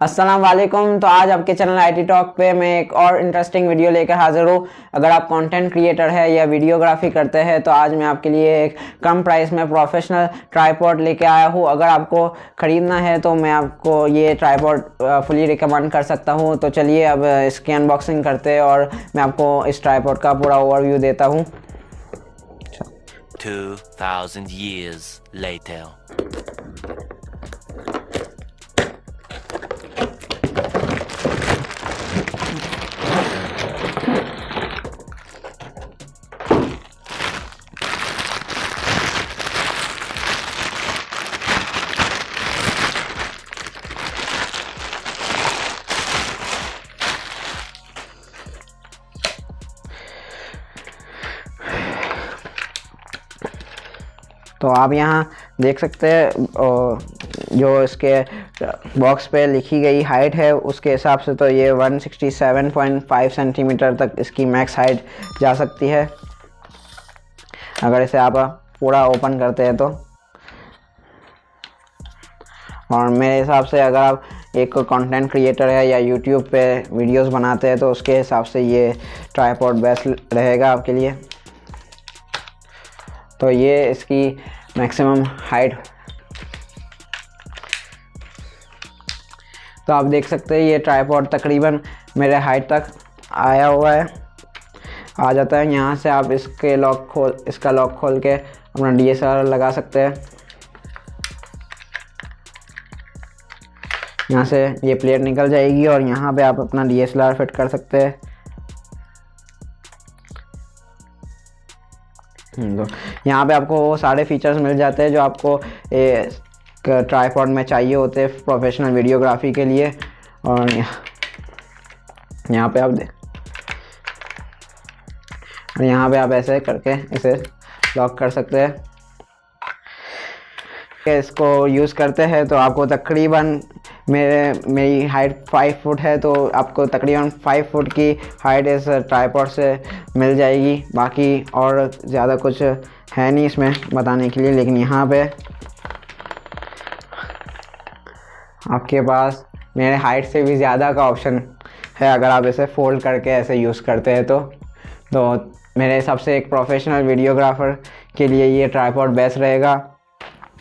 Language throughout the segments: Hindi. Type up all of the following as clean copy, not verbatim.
अस्सलाम वालेकुम। तो आज आपके चैनल आईटी टॉक पे मैं एक और इंटरेस्टिंग वीडियो लेकर हाजिर हूँ। अगर आप कंटेंट क्रिएटर है या वीडियोग्राफी करते हैं तो आज मैं आपके लिए एक कम प्राइस में प्रोफेशनल ट्राइपॉड लेके आया हूँ। अगर आपको ख़रीदना है तो मैं आपको ये ट्राइपॉड फुली रिकमेंड कर सकता हूँ। तो चलिए अब इसकी अनबॉक्सिंग करते हैं और मैं आपको इस ट्राइपॉड का पूरा ओवरव्यू देता हूँ। 2000 years later. तो आप यहाँ देख सकते हैं जो इसके बॉक्स पे लिखी गई हाइट है उसके हिसाब से तो ये 167.5 सेंटीमीटर तक इसकी मैक्स हाइट जा सकती है अगर इसे आप पूरा ओपन करते हैं तो। और मेरे हिसाब से अगर आप एक कंटेंट क्रिएटर है या यूट्यूब पे वीडियोस बनाते हैं तो उसके हिसाब से ये ट्राइपॉड बेस्ट रहेगा आपके लिए। तो ये इसकी मैक्सिमम हाइट, तो आप देख सकते हैं ये ट्राइपॉड तकरीबन मेरे हाइट तक आया हुआ है, आ जाता है। यहाँ से आप इसका लॉक खोल के अपना DSLR लगा सकते हैं। यहाँ से ये प्लेट निकल जाएगी और यहाँ पे आप अपना DSLR फिट कर सकते हैं। तो यहाँ पे आपको वो सारे फीचर्स मिल जाते हैं जो आपको ट्राइपॉड में चाहिए होते हैं प्रोफेशनल वीडियोग्राफी के लिए। और यहाँ पे आप ऐसे करके इसे लॉक कर सकते हैं। इसको यूज़ करते हैं तो आपको तकरीबन मेरी हाइट 5 फुट है तो आपको तकरीबन 5 फुट की हाइट इस ट्राइपॉड से मिल जाएगी। बाकी और ज़्यादा कुछ है नहीं इसमें बताने के लिए, लेकिन यहाँ पे आपके पास मेरे हाइट से भी ज़्यादा का ऑप्शन है अगर आप इसे फोल्ड करके ऐसे यूज़ करते हैं तो मेरे हिसाब से एक प्रोफेशनल वीडियोग्राफर के लिए ये ट्राइपॉड बेस्ट रहेगा।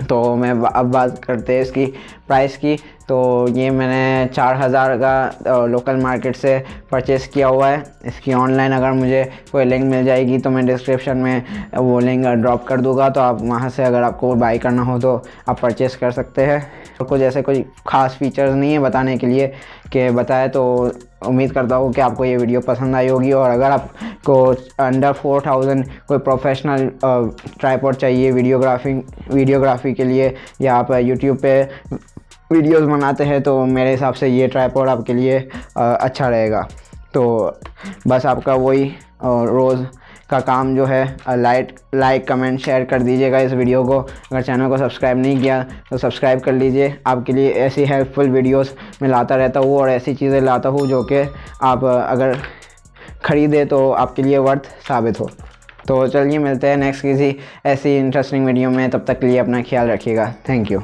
तो मैं अब बात करते हैं इसकी प्राइस की। तो ये मैंने 4000 का लोकल मार्केट से परचेज़ किया हुआ है। इसकी ऑनलाइन अगर मुझे कोई लिंक मिल जाएगी तो मैं डिस्क्रिप्शन में वो लिंक ड्रॉप कर दूंगा, तो आप वहाँ से अगर आपको बाई करना हो तो आप परचेज़ कर सकते हैं। और कुछ ऐसे कोई ख़ास फीचर्स नहीं है बताने के लिए कि बताए, तो उम्मीद करता हूँ कि आपको ये वीडियो पसंद आई होगी। और अगर आपको अंडर 4000 कोई प्रोफेशनल ट्राइपॉड चाहिए वीडियोग्राफी के लिए या आप यूट्यूब पे वीडियोस बनाते हैं तो मेरे हिसाब से ये ट्राइपॉड आपके लिए अच्छा रहेगा। तो बस आपका वही रोज़ का काम जो है लाइक कमेंट शेयर कर दीजिएगा इस वीडियो को। अगर चैनल को सब्सक्राइब नहीं किया तो सब्सक्राइब कर लीजिए। आपके लिए ऐसी हेल्पफुल वीडियोस मैं लाता रहता हूँ और ऐसी चीज़ें लाता हूँ जो कि आप अगर ख़रीदे तो आपके लिए वर्थ साबित हो। तो चलिए मिलते हैं नेक्स्ट किसी ऐसी इंटरेस्टिंग वीडियो में, तब तक के लिए अपना ख्याल रखिएगा। Thank you.